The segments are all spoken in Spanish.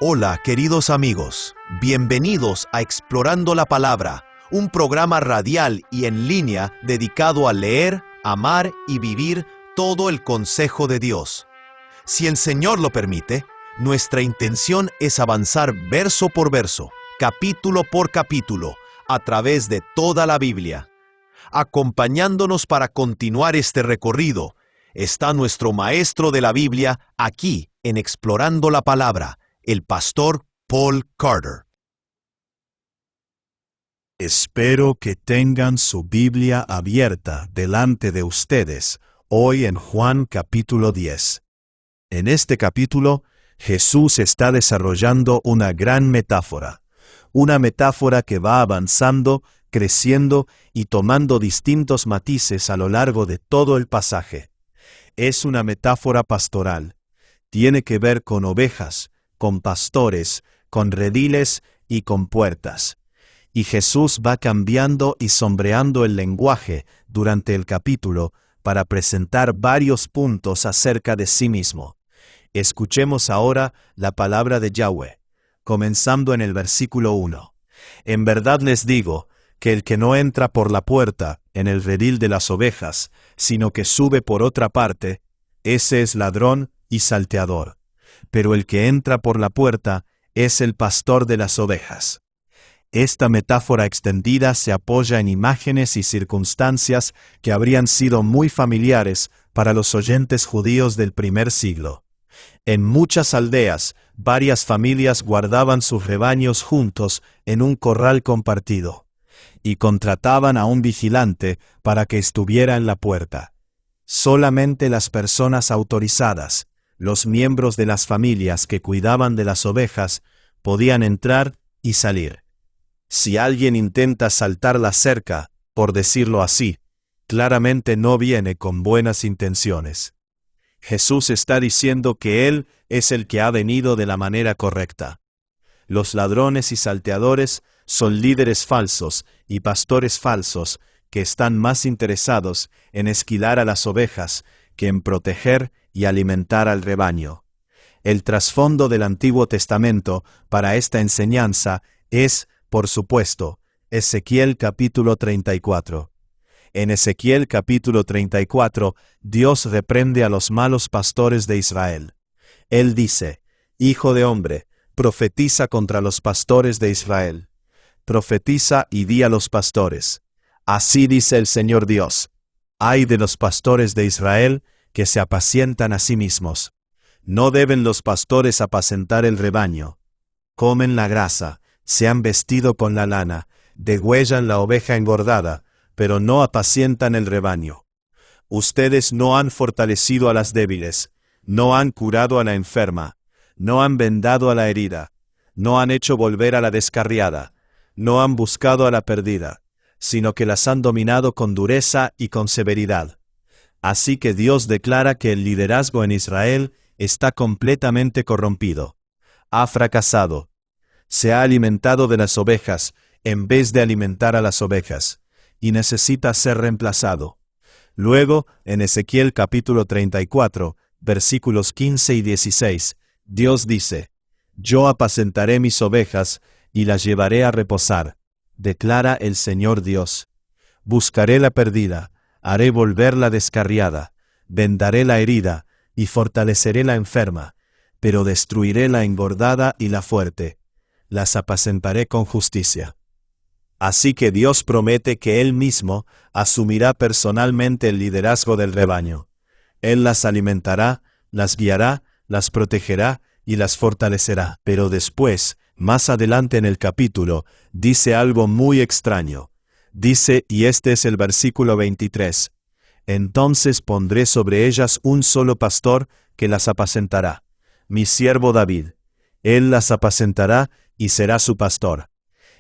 Hola, queridos amigos. Bienvenidos a Explorando la Palabra, un programa radial y en línea dedicado a leer, amar y vivir todo el consejo de Dios. Si el Señor lo permite, nuestra intención es avanzar verso por verso, capítulo por capítulo, a través de toda la Biblia. Acompañándonos para continuar este recorrido, está nuestro maestro de la Biblia aquí en Explorando la Palabra, el pastor Paul Carter. Espero que tengan su Biblia abierta delante de ustedes hoy en Juan capítulo 10. En este capítulo, Jesús está desarrollando una gran metáfora. Una metáfora que va avanzando, creciendo y tomando distintos matices a lo largo de todo el pasaje. Es una metáfora pastoral. Tiene que ver con ovejas, con pastores, con rediles y con puertas. Y Jesús va cambiando y sombreando el lenguaje durante el capítulo para presentar varios puntos acerca de sí mismo. Escuchemos ahora la palabra de Yahweh, comenzando en el versículo 1. En verdad les digo que el que no entra por la puerta en el redil de las ovejas, sino que sube por otra parte, ese es ladrón y salteador. Pero el que entra por la puerta es el pastor de las ovejas. Esta metáfora extendida se apoya en imágenes y circunstancias que habrían sido muy familiares para los oyentes judíos del primer siglo. En muchas aldeas, varias familias guardaban sus rebaños juntos en un corral compartido, y contrataban a un vigilante para que estuviera en la puerta. Solamente las personas autorizadas, los miembros de las familias que cuidaban de las ovejas, podían entrar y salir. Si alguien intenta saltar la cerca, por decirlo así, claramente no viene con buenas intenciones. Jesús está diciendo que Él es el que ha venido de la manera correcta. Los ladrones y salteadores son líderes falsos y pastores falsos que están más interesados en esquilar a las ovejas que en proteger y alimentar al rebaño. El trasfondo del Antiguo Testamento para esta enseñanza es, por supuesto, Ezequiel capítulo 34. En Ezequiel capítulo 34, Dios reprende a los malos pastores de Israel. Él dice: Hijo de hombre, profetiza contra los pastores de Israel. Profetiza y di a los pastores: así dice el Señor Dios. Ay de los pastores de Israel que se apacientan a sí mismos. No deben los pastores apacentar el rebaño. Comen la grasa, se han vestido con la lana, degüellan la oveja engordada, pero no apacientan el rebaño. Ustedes no han fortalecido a las débiles, no han curado a la enferma, no han vendado a la herida, no han hecho volver a la descarriada, no han buscado a la perdida, sino que las han dominado con dureza y con severidad. Así que Dios declara que el liderazgo en Israel está completamente corrompido. Ha fracasado. Se ha alimentado de las ovejas en vez de alimentar a las ovejas, y necesita ser reemplazado. Luego, en Ezequiel capítulo 34, versículos 15 y 16, Dios dice: Yo apacentaré mis ovejas y las llevaré a reposar, declara el Señor Dios. Buscaré la perdida, haré volver la descarriada, vendaré la herida y fortaleceré la enferma, pero destruiré la engordada y la fuerte. Las apacentaré con justicia. Así que Dios promete que Él mismo asumirá personalmente el liderazgo del rebaño. Él las alimentará, las guiará, las protegerá y las fortalecerá. Pero después, más adelante en el capítulo, dice algo muy extraño. Dice, y este es el versículo 23, entonces pondré sobre ellas un solo pastor que las apacentará, mi siervo David. Él las apacentará y será su pastor.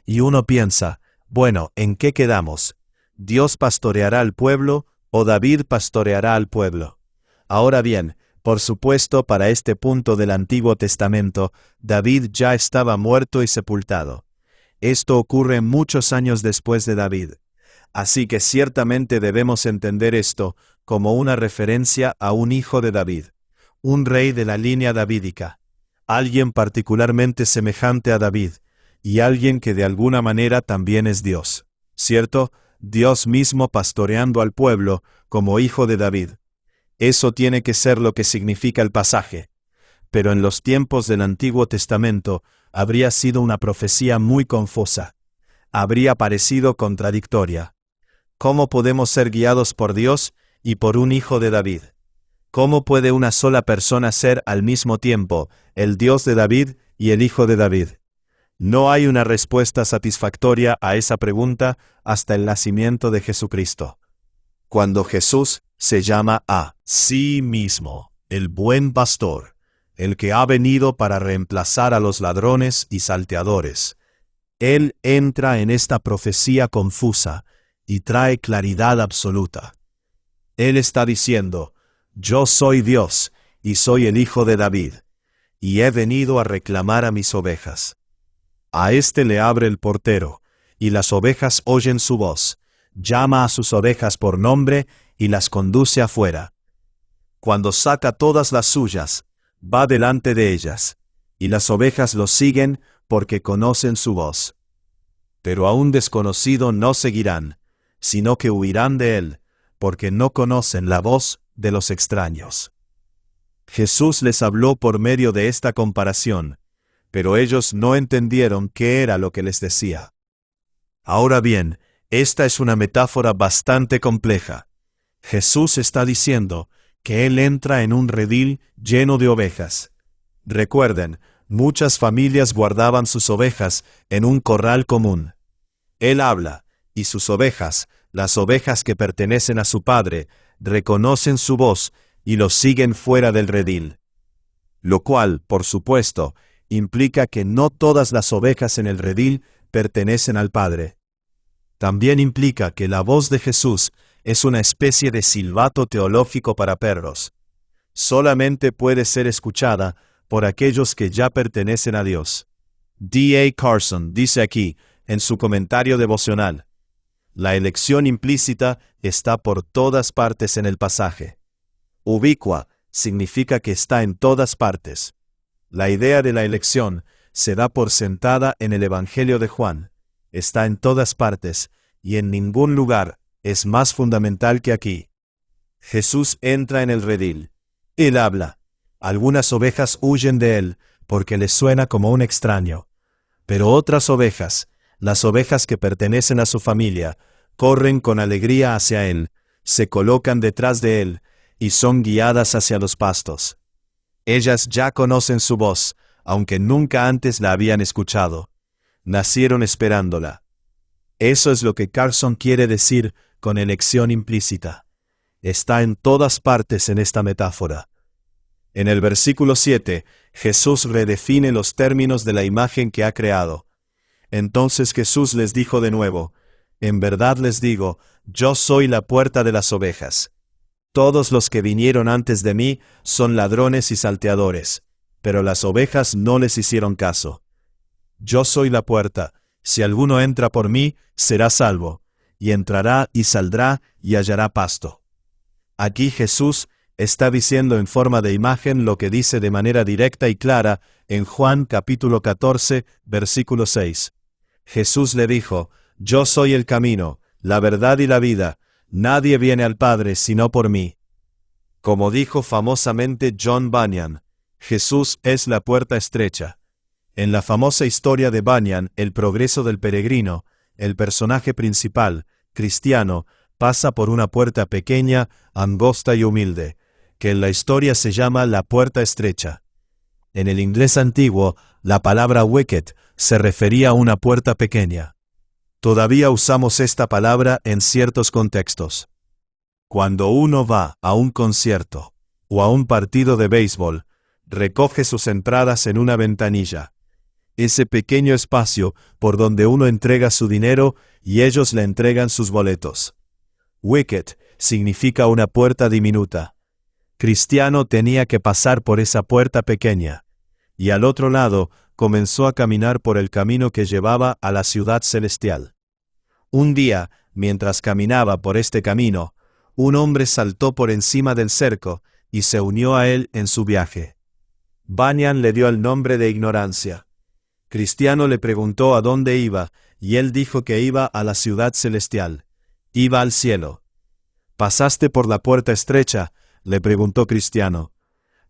Y uno piensa, bueno, ¿en qué quedamos? ¿Dios pastoreará al pueblo o David pastoreará al pueblo? Ahora bien, por supuesto, para este punto del Antiguo Testamento, David ya estaba muerto y sepultado. Esto ocurre muchos años después de David. Así que ciertamente debemos entender esto como una referencia a un hijo de David, un rey de la línea davídica. alguien particularmente semejante a David, y alguien que de alguna manera también es Dios. ¿Cierto? Dios mismo pastoreando al pueblo como hijo de David. Eso tiene que ser lo que significa el pasaje. Pero en los tiempos del Antiguo Testamento habría sido una profecía muy confusa. Habría parecido contradictoria. ¿Cómo podemos ser guiados por Dios y por un hijo de David? ¿Cómo puede una sola persona ser al mismo tiempo el Dios de David y el hijo de David? No hay una respuesta satisfactoria a esa pregunta hasta el nacimiento de Jesucristo. Cuando Jesús se llama a sí mismo, el buen pastor, el que ha venido para reemplazar a los ladrones y salteadores, Él entra en esta profecía confusa y trae claridad absoluta. Él está diciendo: yo soy Dios y soy el hijo de David, y he venido a reclamar a mis ovejas. A éste le abre el portero, y las ovejas oyen su voz. Llama a sus ovejas por nombre y las conduce afuera. Cuando saca todas las suyas, va delante de ellas, y las ovejas lo siguen porque conocen su voz. Pero a un desconocido no seguirán, sino que huirán de él, porque no conocen la voz de los extraños. Jesús les habló por medio de esta comparación, pero ellos no entendieron qué era lo que les decía. Ahora bien, esta es una metáfora bastante compleja. Jesús está diciendo que Él entra en un redil lleno de ovejas. Recuerden, muchas familias guardaban sus ovejas en un corral común. Él habla, y sus ovejas, las ovejas que pertenecen a su Padre, reconocen su voz y lo siguen fuera del redil. Lo cual, por supuesto, implica que no todas las ovejas en el redil pertenecen al Padre. También implica que la voz de Jesús es una especie de silbato teológico para perros. Solamente puede ser escuchada por aquellos que ya pertenecen a Dios. D. A. Carson dice aquí, en su comentario devocional: la elección implícita está por todas partes en el pasaje. Ubicua significa que está en todas partes. La idea de la elección se da por sentada en el Evangelio de Juan. Está en todas partes, y en ningún lugar es más fundamental que aquí. Jesús entra en el redil. Él habla. Algunas ovejas huyen de él, porque les suena como un extraño. Pero otras ovejas, las ovejas que pertenecen a su familia, corren con alegría hacia él, se colocan detrás de él, y son guiadas hacia los pastos. Ellas ya conocen su voz, aunque nunca antes la habían escuchado. Nacieron esperándola. Eso es lo que Carson quiere decir con elección implícita. Está en todas partes en esta metáfora. En el versículo 7, Jesús redefine los términos de la imagen que ha creado. Entonces Jesús les dijo de nuevo: en verdad les digo, yo soy la puerta de las ovejas. Todos los que vinieron antes de mí son ladrones y salteadores, pero las ovejas no les hicieron caso. Yo soy la puerta. Si alguno entra por mí, será salvo, y entrará y saldrá y hallará pasto. Aquí Jesús está diciendo en forma de imagen lo que dice de manera directa y clara en Juan capítulo 14, versículo 6. Jesús le dijo: yo soy el camino, la verdad y la vida. Nadie viene al Padre sino por mí. Como dijo famosamente John Bunyan, Jesús es la puerta estrecha. En la famosa historia de Bunyan, El progreso del peregrino, el personaje principal, cristiano, pasa por una puerta pequeña, angosta y humilde, que en la historia se llama la puerta estrecha. En el inglés antiguo, la palabra wicket se refería a una puerta pequeña. Todavía usamos esta palabra en ciertos contextos. Cuando uno va a un concierto o a un partido de béisbol, recoge sus entradas en una ventanilla. Ese pequeño espacio por donde uno entrega su dinero y ellos le entregan sus boletos. Wicket significa una puerta diminuta. Cristiano tenía que pasar por esa puerta pequeña, y al otro lado comenzó a caminar por el camino que llevaba a la ciudad celestial. Un día, mientras caminaba por este camino, un hombre saltó por encima del cerco y se unió a él en su viaje. Bunyan le dio el nombre de ignorancia. Cristiano le preguntó a dónde iba, y él dijo que iba a la ciudad celestial. Iba al cielo. ¿Pasaste por la puerta estrecha?, le preguntó Cristiano.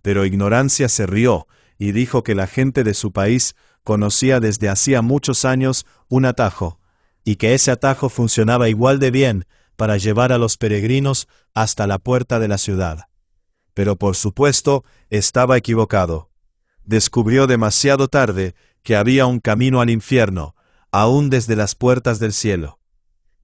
Pero Ignorancia se rió, y dijo que la gente de su país conocía desde hacía muchos años un atajo, y que ese atajo funcionaba igual de bien para llevar a los peregrinos hasta la puerta de la ciudad. Pero por supuesto, estaba equivocado. Descubrió demasiado tarde que había un camino al infierno, aún desde las puertas del cielo.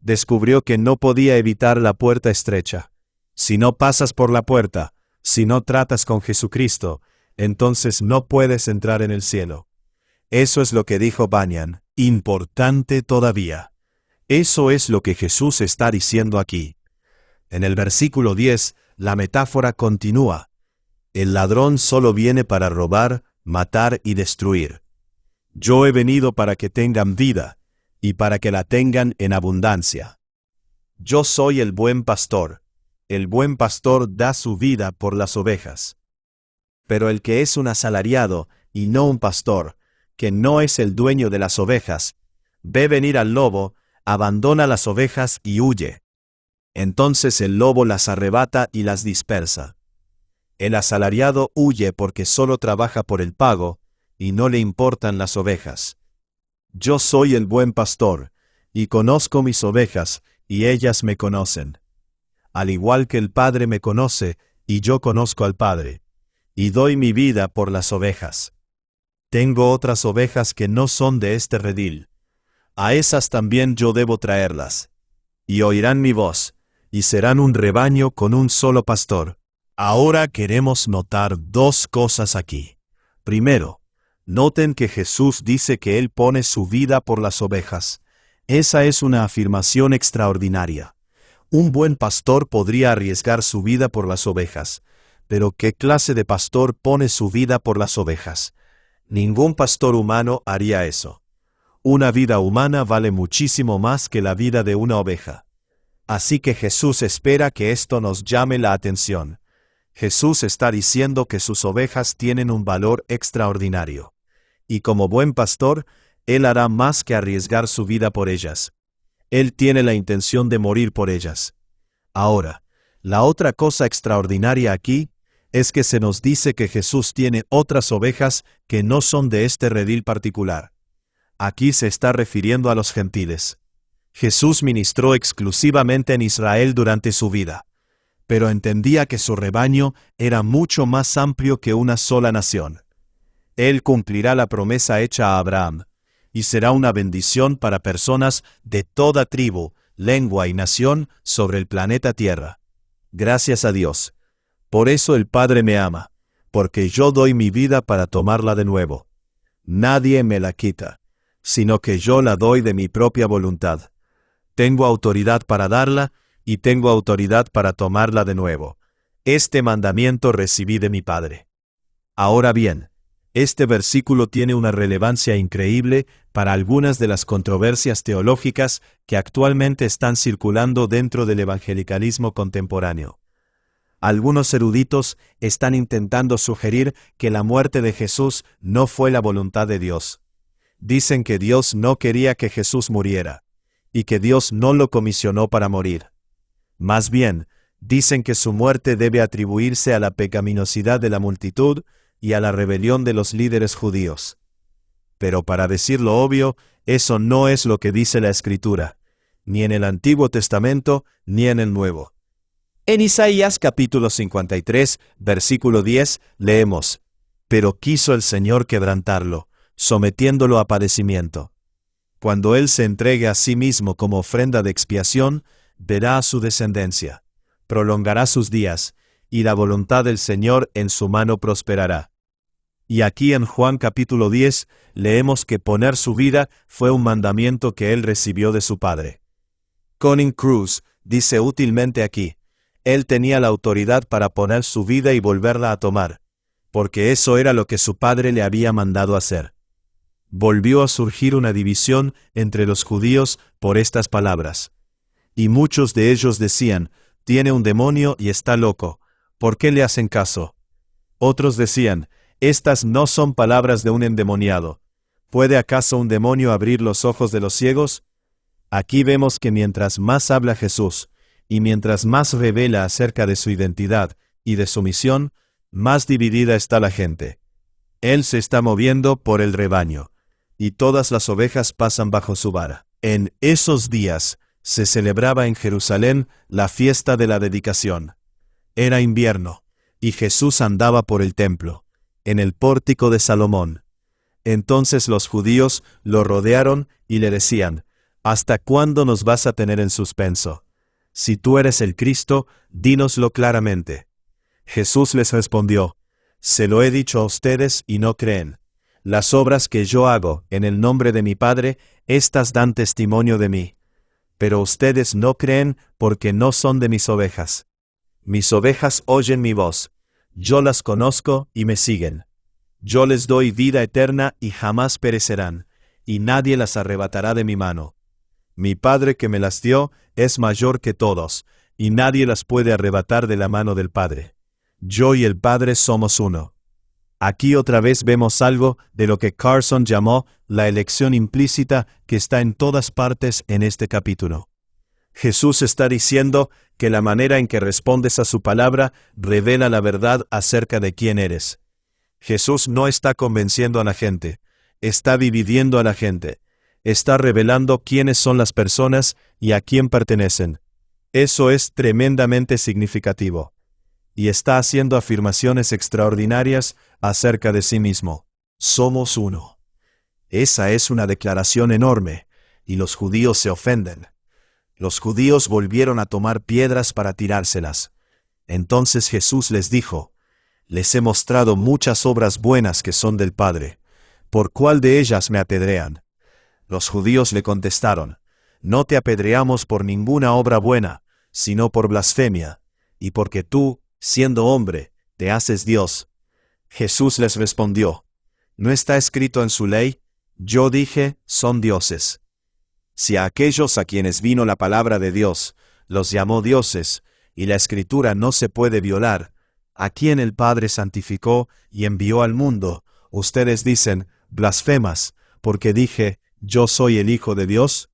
Descubrió que no podía evitar la puerta estrecha. Si no pasas por la puerta, si no tratas con Jesucristo, entonces no puedes entrar en el cielo. Eso es lo que dijo Bunyan. Importante todavía. Eso es lo que Jesús está diciendo aquí. En el versículo 10, la metáfora continúa. El ladrón solo viene para robar, matar y destruir. Yo he venido para que tengan vida, y para que la tengan en abundancia. Yo soy el buen pastor. El buen pastor da su vida por las ovejas. Pero el que es un asalariado, y no un pastor, que no es el dueño de las ovejas, ve venir al lobo, abandona las ovejas y huye. Entonces el lobo las arrebata y las dispersa. El asalariado huye porque solo trabaja por el pago, y no le importan las ovejas. Yo soy el buen pastor, y conozco mis ovejas, y ellas me conocen. Al igual que el Padre me conoce, y yo conozco al Padre, y doy mi vida por las ovejas. Tengo otras ovejas que no son de este redil. A esas también yo debo traerlas. Y oirán mi voz, y serán un rebaño con un solo pastor. Ahora queremos notar dos cosas aquí. Primero, noten que Jesús dice que Él pone su vida por las ovejas. Esa es una afirmación extraordinaria. Un buen pastor podría arriesgar su vida por las ovejas, pero ¿qué clase de pastor pone su vida por las ovejas? Ningún pastor humano haría eso. Una vida humana vale muchísimo más que la vida de una oveja. Así que Jesús espera que esto nos llame la atención. Jesús está diciendo que sus ovejas tienen un valor extraordinario. Y como buen pastor, Él hará más que arriesgar su vida por ellas. Él tiene la intención de morir por ellas. Ahora, la otra cosa extraordinaria aquí es que se nos dice que Jesús tiene otras ovejas que no son de este redil particular. Aquí se está refiriendo a los gentiles. Jesús ministró exclusivamente en Israel durante su vida, pero entendía que su rebaño era mucho más amplio que una sola nación. Él cumplirá la promesa hecha a Abraham, y será una bendición para personas de toda tribu, lengua y nación sobre el planeta Tierra. Gracias a Dios. Por eso el Padre me ama, porque yo doy mi vida para tomarla de nuevo. Nadie me la quita, sino que yo la doy de mi propia voluntad. Tengo autoridad para darla, y tengo autoridad para tomarla de nuevo. Este mandamiento recibí de mi Padre. Ahora bien, este versículo tiene una relevancia increíble para algunas de las controversias teológicas que actualmente están circulando dentro del evangelicalismo contemporáneo. Algunos eruditos están intentando sugerir que la muerte de Jesús no fue la voluntad de Dios. Dicen que Dios no quería que Jesús muriera, y que Dios no lo comisionó para morir. Más bien, dicen que su muerte debe atribuirse a la pecaminosidad de la multitud y a la rebelión de los líderes judíos. Pero para decir lo obvio, eso no es lo que dice la Escritura, ni en el Antiguo Testamento, ni en el Nuevo. En Isaías capítulo 53, versículo 10, leemos: «Pero quiso el Señor quebrantarlo, sometiéndolo a padecimiento. Cuando Él se entregue a sí mismo como ofrenda de expiación, verá a su descendencia, prolongará sus días, y la voluntad del Señor en su mano prosperará». Y aquí en Juan capítulo 10 leemos que poner su vida fue un mandamiento que Él recibió de su Padre. Conning Cruz dice útilmente aquí: Él tenía la autoridad para poner su vida y volverla a tomar, porque eso era lo que su Padre le había mandado hacer. Volvió a surgir una división entre los judíos por estas palabras. Y muchos de ellos decían: tiene un demonio y está loco, ¿por qué le hacen caso? Otros decían: Estas no son palabras de un endemoniado. ¿Puede acaso un demonio abrir los ojos de los ciegos? Aquí vemos que mientras más habla Jesús, y mientras más revela acerca de su identidad y de su misión, más dividida está la gente. Él se está moviendo por el rebaño, y todas las ovejas pasan bajo su vara. En esos días se celebraba en Jerusalén la fiesta de la dedicación. Era invierno, y Jesús andaba por el templo, en el pórtico de Salomón. Entonces los judíos lo rodearon y le decían: ¿Hasta cuándo nos vas a tener en suspenso? Si tú eres el Cristo, dínoslo claramente. Jesús les respondió: Se lo he dicho a ustedes y no creen. Las obras que yo hago en el nombre de mi Padre, éstas dan testimonio de mí. Pero ustedes no creen porque no son de mis ovejas. Mis ovejas oyen mi voz. Yo las conozco y me siguen. Yo les doy vida eterna y jamás perecerán, y nadie las arrebatará de mi mano. Mi Padre que me las dio es mayor que todos, y nadie las puede arrebatar de la mano del Padre. Yo y el Padre somos uno. Aquí otra vez vemos algo de lo que Carson llamó la elección implícita que está en todas partes en este capítulo. Jesús está diciendo que la manera en que respondes a su palabra revela la verdad acerca de quién eres. Jesús no está convenciendo a la gente, está dividiendo a la gente, está revelando quiénes son las personas y a quién pertenecen. Eso es tremendamente significativo. Y está haciendo afirmaciones extraordinarias acerca de sí mismo. Somos uno. Esa es una declaración enorme, y los judíos se ofenden. Los judíos volvieron a tomar piedras para tirárselas. Entonces Jesús les dijo: Les he mostrado muchas obras buenas que son del Padre. ¿Por cuál de ellas me apedrean? Los judíos le contestaron: No te apedreamos por ninguna obra buena, sino por blasfemia, y porque tú, siendo hombre, te haces Dios. Jesús les respondió: ¿No está escrito en su ley? Yo dije, son dioses. Si a aquellos a quienes vino la palabra de Dios, los llamó dioses, y la Escritura no se puede violar, a quien el Padre santificó y envió al mundo, ustedes dicen, blasfemas, porque dije, yo soy el Hijo de Dios.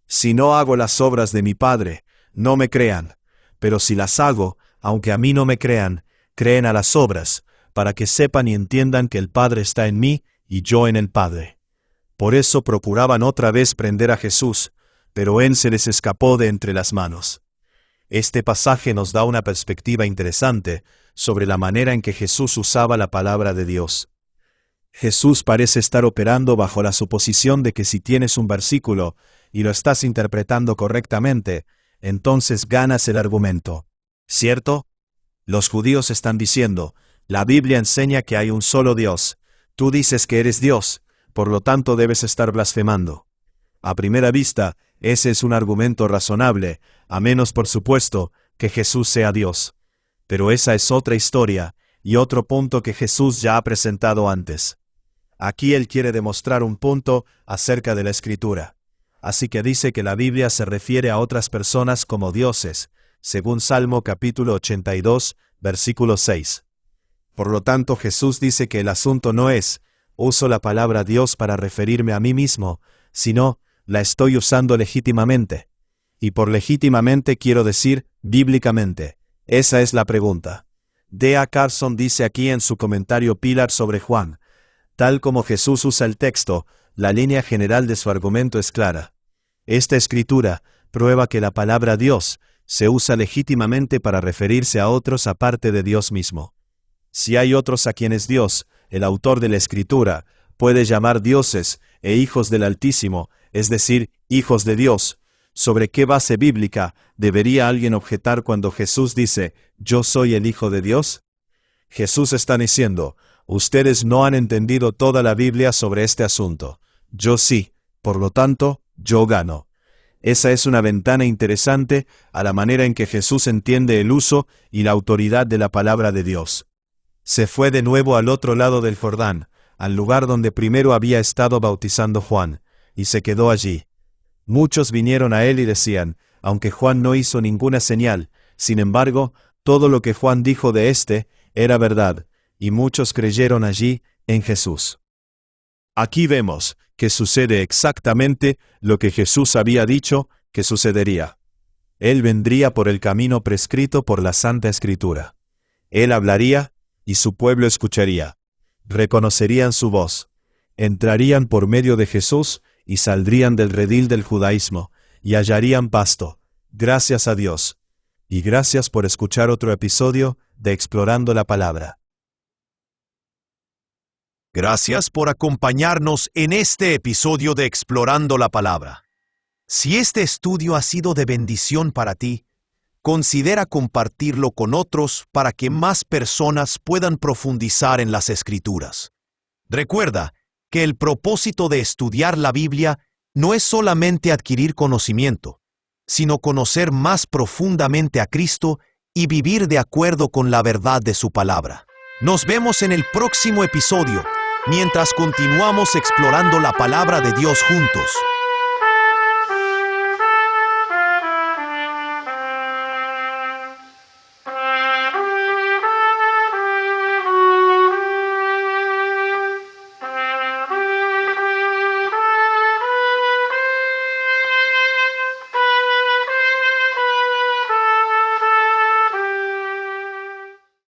Si no hago las obras de mi Padre, no me crean, pero si las hago, aunque a mí no me crean, creen a las obras, para que sepan y entiendan que el Padre está en mí y yo en el Padre. Por eso procuraban otra vez prender a Jesús, pero él se les escapó de entre las manos. Este pasaje nos da una perspectiva interesante sobre la manera en que Jesús usaba la palabra de Dios. Jesús parece estar operando bajo la suposición de que si tienes un versículo y lo estás interpretando correctamente, entonces ganas el argumento. ¿Cierto? Los judíos están diciendo: la Biblia enseña que hay un solo Dios. Tú dices que eres Dios, por lo tanto debes estar blasfemando. A primera vista, ese es un argumento razonable, a menos, por supuesto, que Jesús sea Dios. Pero esa es otra historia, y otro punto que Jesús ya ha presentado antes. Aquí él quiere demostrar un punto acerca de la Escritura. Así que dice que la Biblia se refiere a otras personas como dioses, según Salmo capítulo 82, versículo 6. Por lo tanto, Jesús dice que el asunto no es: uso la palabra Dios para referirme a mí mismo, sino, la estoy usando legítimamente. Y por legítimamente quiero decir, bíblicamente. Esa es la pregunta. D.A. Carson dice aquí en su comentario Pilar sobre Juan: tal como Jesús usa el texto, la línea general de su argumento es clara. Esta escritura prueba que la palabra Dios se usa legítimamente para referirse a otros aparte de Dios mismo. Si hay otros a quienes Dios, el autor de la Escritura, puede llamar dioses e hijos del Altísimo, es decir, hijos de Dios, ¿sobre qué base bíblica debería alguien objetar cuando Jesús dice, yo soy el Hijo de Dios? Jesús está diciendo, ustedes no han entendido toda la Biblia sobre este asunto. Yo sí, por lo tanto, yo gano. Esa es una ventana interesante a la manera en que Jesús entiende el uso y la autoridad de la palabra de Dios. Se fue de nuevo al otro lado del Jordán, al lugar donde primero había estado bautizando Juan, y se quedó allí. Muchos vinieron a él y decían, aunque Juan no hizo ninguna señal, sin embargo, todo lo que Juan dijo de éste era verdad, y muchos creyeron allí en Jesús. Aquí vemos que sucede exactamente lo que Jesús había dicho que sucedería. Él vendría por el camino prescrito por la Santa Escritura. Él hablaría y su pueblo escucharía. Reconocerían su voz. Entrarían por medio de Jesús y saldrían del redil del judaísmo y hallarían pasto. Gracias a Dios. Y gracias por escuchar otro episodio de Explorando la Palabra. Gracias por acompañarnos en este episodio de Explorando la Palabra. Si este estudio ha sido de bendición para ti, considera compartirlo con otros para que más personas puedan profundizar en las Escrituras. Recuerda que el propósito de estudiar la Biblia no es solamente adquirir conocimiento, sino conocer más profundamente a Cristo y vivir de acuerdo con la verdad de su palabra. Nos vemos en el próximo episodio, mientras continuamos explorando la palabra de Dios juntos.